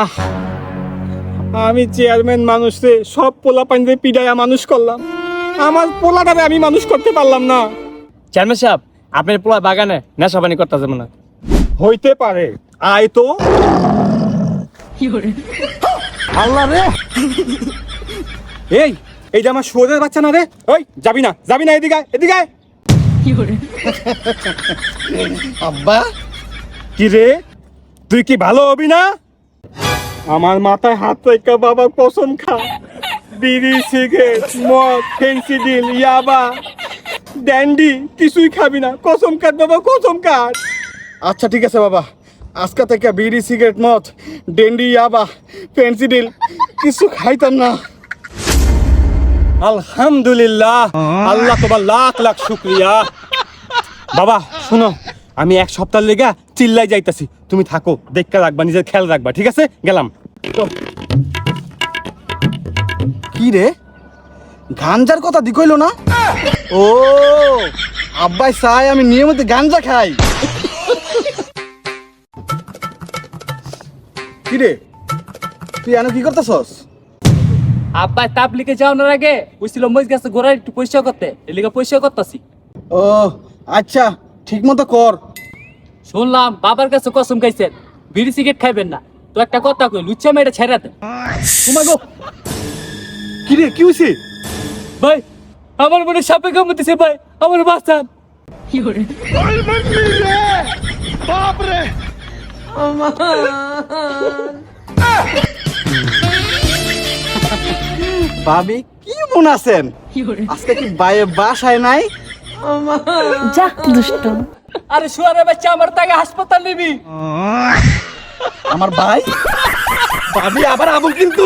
আহ আমি চেয়ারম্যান মানুষে সব পোলা পানিতে পিডাইয়া মানুষ করলাম, আমার পোলাটারে আমি মানুষ করতে পারলাম না। চেয়ারম্যান সাহেব, আপনার পোলা বাগানে নেশা পানি করতে যাবে না। হইতে পারে, আয় তো। আল্লাহ রে, এইটা আমার শুয়োরের বাচ্চা না রে। ওই যাবি না, এদিকে আয়, এদিকে আয়। আব্বা কি রে, তুই কি ভালো হবি না? আমার মাথায় হাত রেখা বাবা কসম খা, বিড়ি সিগারেট মদ ফেন্সিডিল ইয়াবা ড্যান্ডি কিছুই খাবি না, কসম কাট বাবা, কসম কাট। আচ্ছা ঠিক আছে বাবা, আজকে থেকে বিড়ি সিগারেট মদ ডেন্ডি ইয়াবা পেন্সিডিল কিছু খাইতাম না। আলহামদুলিল্লাহ, আল্লাহ তোমার লাখ লাখ শুক্রিয়া। বাবা শোনো, আমি এক সপ্তাহ লেগে চিল্লাই যাইতাছি, তুমি থাকো, দেখতে রাখবা, নিজের খেয়াল রাখবা, ঠিক আছে? গেলাম। কি রে, গাঞ্জার কথা দিকইলো না? ও আব্বাই চাই আমি নিয়মিত গাঞ্জা খাই। কি রে, তুই এনে কি করতেছস? আব্বা তাবলিগে যাওয়ার আগে কইছিল মইজ গাছে গোড়া একটু পরিষ্কার করতে, এলিগা পরিষ্কার করতাছি। ও আচ্ছা, ঠিক মতো কর। শুনলাম বাবার কাছে কসম খাইছেন বিড়ি সিগারেট খাইবেন না, তো একটা কথা কই, লুচ্চা মেয়েটা ছেড়ে দে। তোমার গো, কি রে, কি হয়েছে? ভাই আমার মনে সাপে কামড়েছে ভাই, আমার বাঁচান। ভাবি কি মন আছেন? আজকে কি বাসায় নাই? যাক দুষ্ট। আরে শুয়ারে বাচ্চা, আমার তাকে হাসপাতাল নিবি। আমার ভাই ভাবি আবার আবু কিন্তু